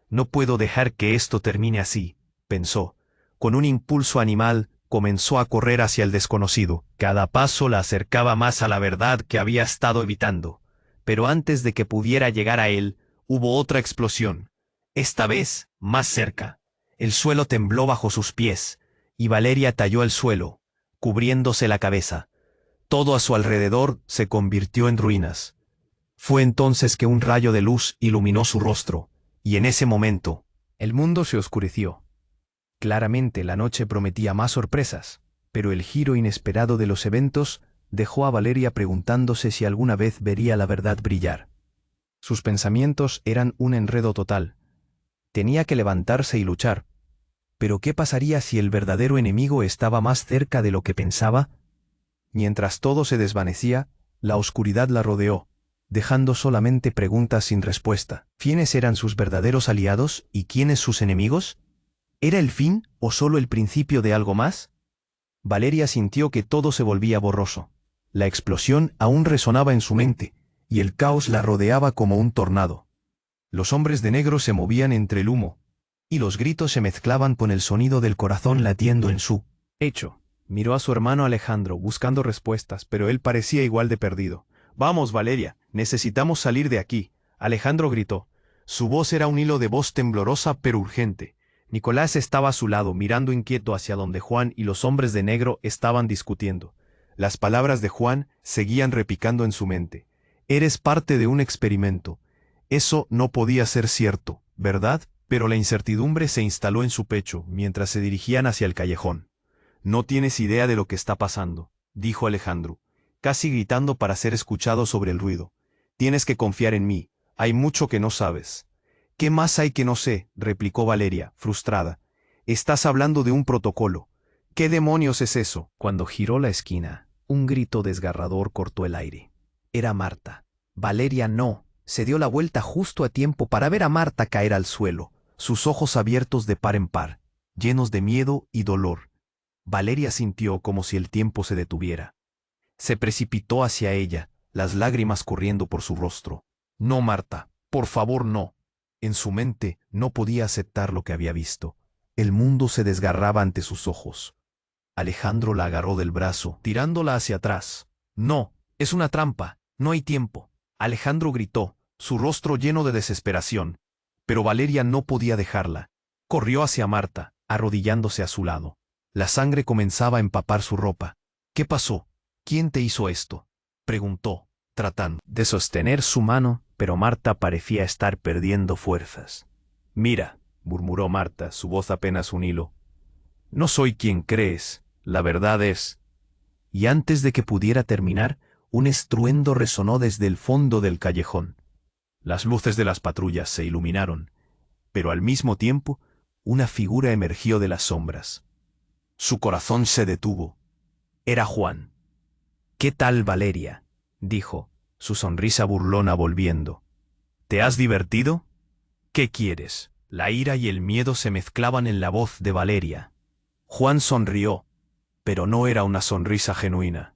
«No puedo dejar que esto termine así», pensó. Con un impulso animal, comenzó a correr hacia el desconocido. Cada paso la acercaba más a la verdad que había estado evitando. Pero antes de que pudiera llegar a él, hubo otra explosión. Esta vez, más cerca. El suelo tembló bajo sus pies, y Valeria talló el suelo, cubriéndose la cabeza. Todo a su alrededor se convirtió en ruinas. Fue entonces que un rayo de luz iluminó su rostro, y en ese momento, el mundo se oscureció. Claramente la noche prometía más sorpresas, pero el giro inesperado de los eventos dejó a Valeria preguntándose si alguna vez vería la verdad brillar. Sus pensamientos eran un enredo total. Tenía que levantarse y luchar. ¿Pero qué pasaría si el verdadero enemigo estaba más cerca de lo que pensaba? Mientras todo se desvanecía, la oscuridad la rodeó, dejando solamente preguntas sin respuesta. ¿Quiénes eran sus verdaderos aliados y quiénes sus enemigos? ¿Era el fin o solo el principio de algo más? Valeria sintió que todo se volvía borroso. La explosión aún resonaba en su mente, y el caos la rodeaba como un tornado. Los hombres de negro se movían entre el humo, y los gritos se mezclaban con el sonido del corazón latiendo en su pecho. Miró a su hermano Alejandro buscando respuestas, pero él parecía igual de perdido. «Vamos, Valeria, necesitamos salir de aquí», Alejandro gritó. Su voz era un hilo de voz temblorosa pero urgente. Nicolás estaba a su lado, mirando inquieto hacia donde Juan y los hombres de negro estaban discutiendo. Las palabras de Juan seguían repicando en su mente. «Eres parte de un experimento. Eso no podía ser cierto, ¿verdad?». Pero la incertidumbre se instaló en su pecho mientras se dirigían hacia el callejón. «No tienes idea de lo que está pasando», dijo Alejandro, casi gritando para ser escuchado sobre el ruido. «Tienes que confiar en mí. Hay mucho que no sabes». «¿Qué más hay que no sé?», replicó Valeria, frustrada. «Estás hablando de un protocolo. ¿Qué demonios es eso?». Cuando giró la esquina, un grito desgarrador cortó el aire. Era Marta. Valeria no. Se dio la vuelta justo a tiempo para ver a Marta caer al suelo, sus ojos abiertos de par en par, llenos de miedo y dolor. Valeria sintió como si el tiempo se detuviera. Se precipitó hacia ella, las lágrimas corriendo por su rostro. «No, Marta, por favor, no». En su mente no podía aceptar lo que había visto. El mundo se desgarraba ante sus ojos. Alejandro la agarró del brazo, tirándola hacia atrás. «No, es una trampa, no hay tiempo». Alejandro gritó, su rostro lleno de desesperación. Pero Valeria no podía dejarla. Corrió hacia Marta, arrodillándose a su lado. La sangre comenzaba a empapar su ropa. «¿Qué pasó? ¿Quién te hizo esto?», preguntó, tratando de sostener su mano, pero Marta parecía estar perdiendo fuerzas. «Mira», murmuró Marta, su voz apenas un hilo. «No soy quien crees, la verdad es». Y antes de que pudiera terminar, un estruendo resonó desde el fondo del callejón. Las luces de las patrullas se iluminaron, pero al mismo tiempo, una figura emergió de las sombras. Su corazón se detuvo. Era Juan. «¿Qué tal, Valeria?», dijo, su sonrisa burlona volviendo. «¿Te has divertido? ¿Qué quieres?». La ira y el miedo se mezclaban en la voz de Valeria. Juan sonrió, pero no era una sonrisa genuina.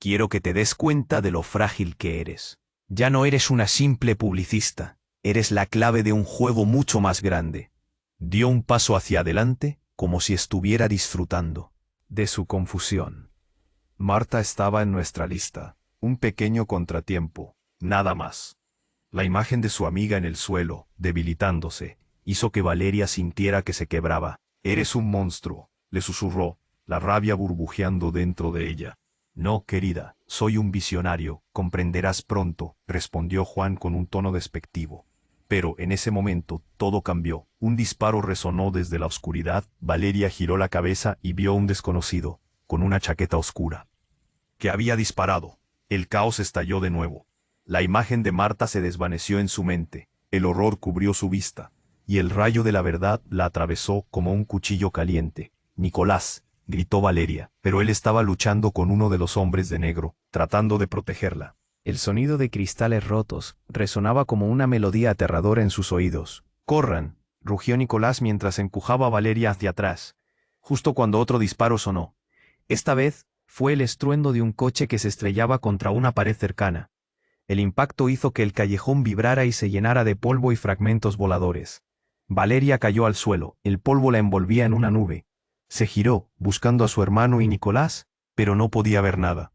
«Quiero que te des cuenta de lo frágil que eres. Ya no eres una simple publicista, eres la clave de un juego mucho más grande». Dio un paso hacia adelante, como si estuviera disfrutando de su confusión. «Marta estaba en nuestra lista. Un pequeño contratiempo, nada más». La imagen de su amiga en el suelo, debilitándose, hizo que Valeria sintiera que se quebraba. «Eres un monstruo», le susurró, la rabia burbujeando dentro de ella. «No, querida, soy un visionario, comprenderás pronto», respondió Juan con un tono despectivo. Pero en ese momento todo cambió. Un disparo resonó desde la oscuridad. Valeria giró la cabeza y vio a un desconocido, con una chaqueta oscura, que había disparado. El caos estalló de nuevo. La imagen de Marta se desvaneció en su mente, el horror cubrió su vista, y el rayo de la verdad la atravesó como un cuchillo caliente. «Nicolás», gritó Valeria, pero él estaba luchando con uno de los hombres de negro, tratando de protegerla. El sonido de cristales rotos resonaba como una melodía aterradora en sus oídos. «¡Corran!», rugió Nicolás mientras empujaba a Valeria hacia atrás, justo cuando otro disparo sonó. Esta vez fue el estruendo de un coche que se estrellaba contra una pared cercana. El impacto hizo que el callejón vibrara y se llenara de polvo y fragmentos voladores. Valeria cayó al suelo, el polvo la envolvía en una nube. Se giró, buscando a su hermano y Nicolás, pero no podía ver nada.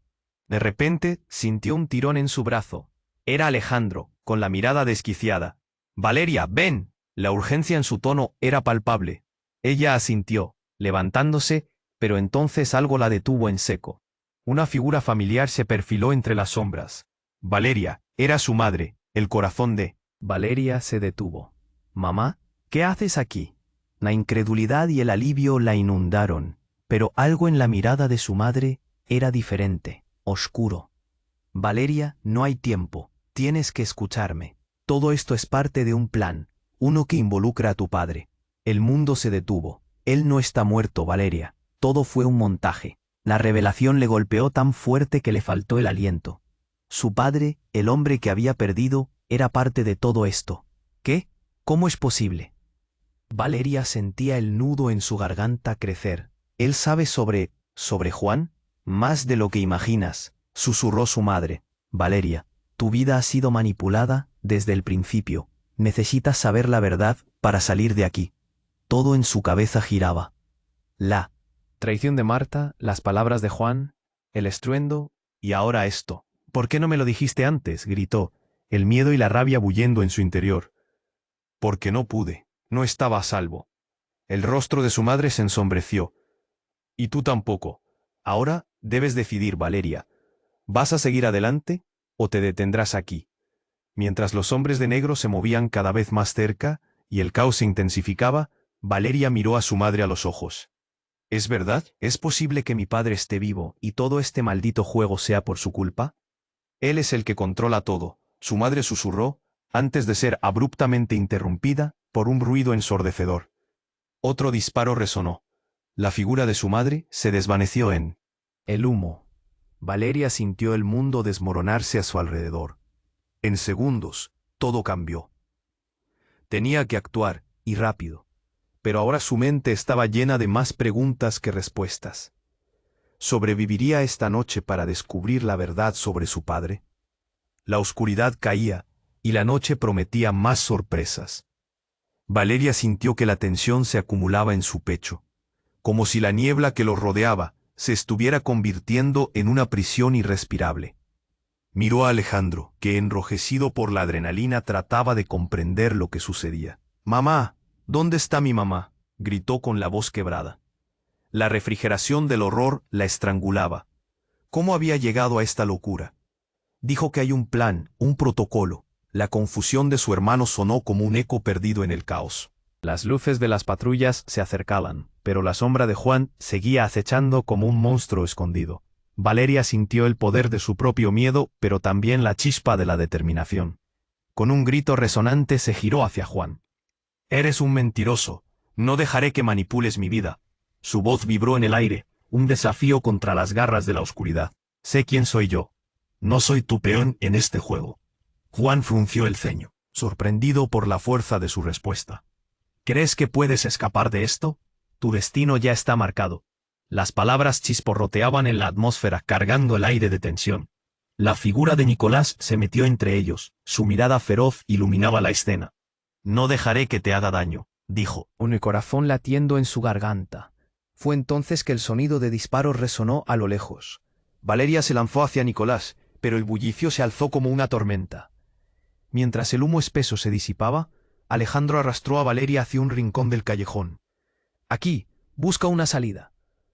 De repente, sintió un tirón en su brazo. Era Alejandro, con la mirada desquiciada. «Valeria, ven». La urgencia en su tono era palpable. Ella asintió, levantándose, pero entonces algo la detuvo en seco. Una figura familiar se perfiló entre las sombras. Valeria, era su madre, el corazón de... Valeria se detuvo. «Mamá, ¿qué haces aquí?». La incredulidad y el alivio la inundaron, pero algo en la mirada de su madre era diferente, oscuro. «Valeria, no hay tiempo, tienes que escucharme. Todo esto es parte de un plan, uno que involucra a tu padre». El mundo se detuvo. «Él no está muerto, Valeria. Todo fue un montaje». La revelación le golpeó tan fuerte que le faltó el aliento. Su padre, el hombre que había perdido, era parte de todo esto. ¿Qué? ¿Cómo es posible? Valeria sentía el nudo en su garganta crecer. «¿Él sabe sobre Juan?». «Más de lo que imaginas», susurró su madre. «Valeria, tu vida ha sido manipulada desde el principio. Necesitas saber la verdad para salir de aquí». Todo en su cabeza giraba. La traición de Marta, las palabras de Juan, el estruendo, y ahora esto. «¿Por qué no me lo dijiste antes?», gritó, el miedo y la rabia bullendo en su interior. «Porque no pude, no estaba a salvo». El rostro de su madre se ensombreció. «Y tú tampoco. Ahora debes decidir, Valeria. ¿Vas a seguir adelante o te detendrás aquí?». Mientras los hombres de negro se movían cada vez más cerca y el caos se intensificaba, Valeria miró a su madre a los ojos. «¿Es verdad? ¿Es posible que mi padre esté vivo y todo este maldito juego sea por su culpa?». «Él es el que controla todo», su madre susurró, antes de ser abruptamente interrumpida por un ruido ensordecedor. Otro disparo resonó. La figura de su madre se desvaneció en el humo. Valeria sintió el mundo desmoronarse a su alrededor. En segundos, todo cambió. Tenía que actuar, y rápido. Pero ahora su mente estaba llena de más preguntas que respuestas. ¿Sobreviviría esta noche para descubrir la verdad sobre su padre? La oscuridad caía, y la noche prometía más sorpresas. Valeria sintió que la tensión se acumulaba en su pecho, como si la niebla que los rodeaba se estuviera convirtiendo en una prisión irrespirable. Miró a Alejandro, que enrojecido por la adrenalina trataba de comprender lo que sucedía. «Mamá, ¿dónde está mi mamá?», gritó con la voz quebrada. La refrigeración del horror la estrangulaba. ¿Cómo había llegado a esta locura? Dijo que hay un plan, un protocolo. La confusión de su hermano sonó como un eco perdido en el caos. Las luces de las patrullas se acercaban, pero la sombra de Juan seguía acechando como un monstruo escondido. Valeria sintió el poder de su propio miedo, pero también la chispa de la determinación. Con un grito resonante se giró hacia Juan. Eres un mentiroso. No dejaré que manipules mi vida. Su voz vibró en el aire, un desafío contra las garras de la oscuridad. Sé quién soy yo. No soy tu peón en este juego. Juan frunció el ceño, sorprendido por la fuerza de su respuesta. ¿Crees que puedes escapar de esto? Tu destino ya está marcado. Las palabras chisporroteaban en la atmósfera, cargando el aire de tensión. La figura de Nicolás se metió entre ellos, su mirada feroz iluminaba la escena. No dejaré que te haga daño, dijo. Con el corazón latiendo en su garganta. Fue entonces que el sonido de disparos resonó a lo lejos. Valeria se lanzó hacia Nicolás, pero el bullicio se alzó como una tormenta. Mientras el humo espeso se disipaba, Alejandro arrastró a Valeria hacia un rincón del callejón. Aquí, busca una salida.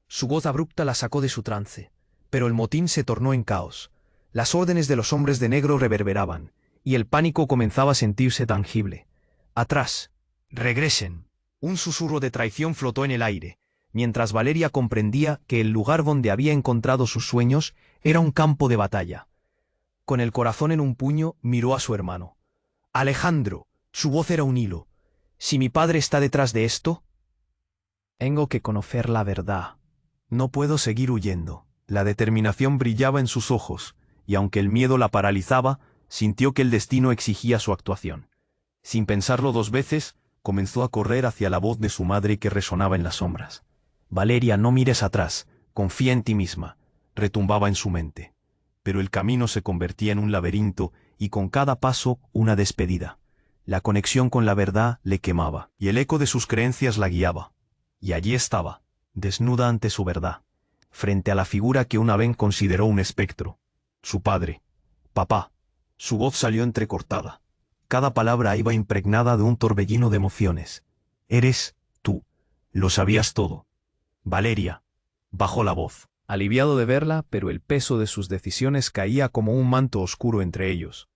Su voz abrupta la sacó de su trance, pero el motín se tornó en caos. Las órdenes de los hombres de negro reverberaban, y el pánico comenzaba a sentirse tangible. Atrás. Regresen. Un susurro de traición flotó en el aire, mientras Valeria comprendía que el lugar donde había encontrado sus sueños era un campo de batalla. Con el corazón en un puño, miró a su hermano. Alejandro, su voz era un hilo. ¿Si mi padre está detrás de esto? Tengo que conocer la verdad. No puedo seguir huyendo. La determinación brillaba en sus ojos, y aunque el miedo la paralizaba, sintió que el destino exigía su actuación. Sin pensarlo dos veces, comenzó a correr hacia la voz de su madre que resonaba en las sombras. Valeria, no mires atrás, confía en ti misma, retumbaba en su mente. Pero el camino se convertía en un laberinto y con cada paso una despedida. La conexión con la verdad le quemaba, y el eco de sus creencias la guiaba. Y allí estaba, desnuda ante su verdad, frente a la figura que una vez consideró un espectro. Su padre. Papá. Su voz salió entrecortada. Cada palabra iba impregnada de un torbellino de emociones. Eres tú. Lo sabías todo. Valeria. Bajó la voz. Aliviado de verla, pero el peso de sus decisiones caía como un manto oscuro entre ellos.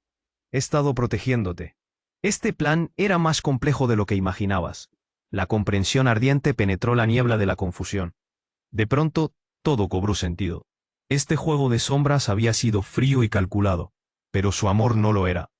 He estado protegiéndote. Este plan era más complejo de lo que imaginabas. La comprensión ardiente penetró la niebla de la confusión. De pronto, todo cobró sentido. Este juego de sombras había sido frío y calculado, pero su amor no lo era.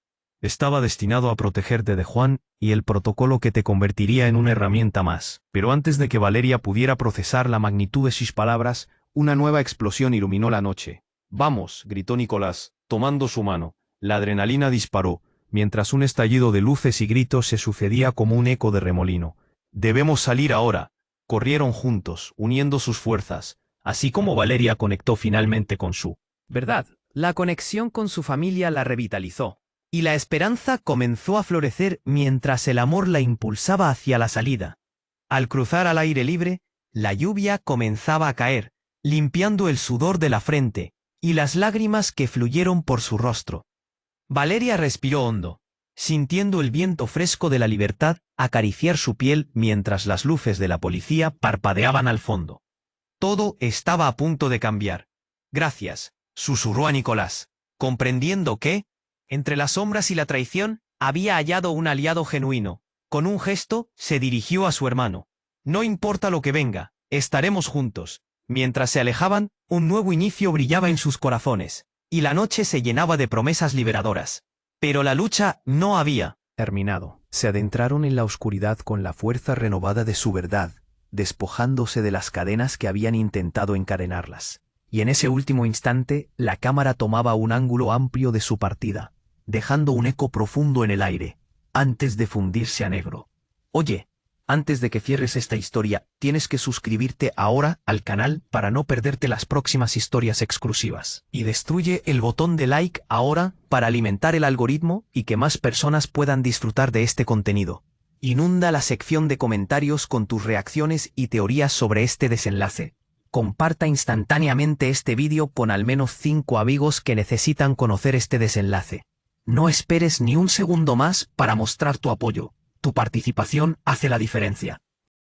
Estaba destinado a protegerte de Juan y el protocolo que te convertiría en una herramienta más. Pero antes de que Valeria pudiera procesar la magnitud de sus palabras, una nueva explosión iluminó la noche. «Vamos», gritó Nicolás, tomando su mano. La adrenalina disparó, mientras un estallido de luces y gritos se sucedía como un eco de remolino. «Debemos salir ahora». Corrieron juntos, uniendo sus fuerzas, así como Valeria conectó finalmente con su verdad. La conexión con su familia la revitalizó, y la esperanza comenzó a florecer mientras el amor la impulsaba hacia la salida. Al cruzar al aire libre, la lluvia comenzaba a caer, limpiando el sudor de la frente y las lágrimas que fluyeron por su rostro. Valeria respiró hondo, sintiendo el viento fresco de la libertad acariciar su piel mientras las luces de la policía parpadeaban al fondo. Todo estaba a punto de cambiar. «Gracias», susurró a Nicolás, comprendiendo que, entre las sombras y la traición, había hallado un aliado genuino. Con un gesto, se dirigió a su hermano. «No importa lo que venga, estaremos juntos». Mientras se alejaban, un nuevo inicio brillaba en sus corazones, y la noche se llenaba de promesas liberadoras. Pero la lucha no había terminado. Se adentraron en la oscuridad con la fuerza renovada de su verdad, despojándose de las cadenas que habían intentado encadenarlas. Y en ese último instante, la cámara tomaba un ángulo amplio de su partida, dejando un eco profundo en el aire, antes de fundirse a negro. Oye, antes de que cierres esta historia, tienes que suscribirte ahora al canal para no perderte las próximas historias exclusivas. Y destruye el botón de like ahora para alimentar el algoritmo y que más personas puedan disfrutar de este contenido. Inunda la sección de comentarios con tus reacciones y teorías sobre este desenlace. Comparta instantáneamente este vídeo con al menos 5 amigos que necesitan conocer este desenlace. No esperes ni un segundo más para mostrar tu apoyo. Tu participación hace la diferencia.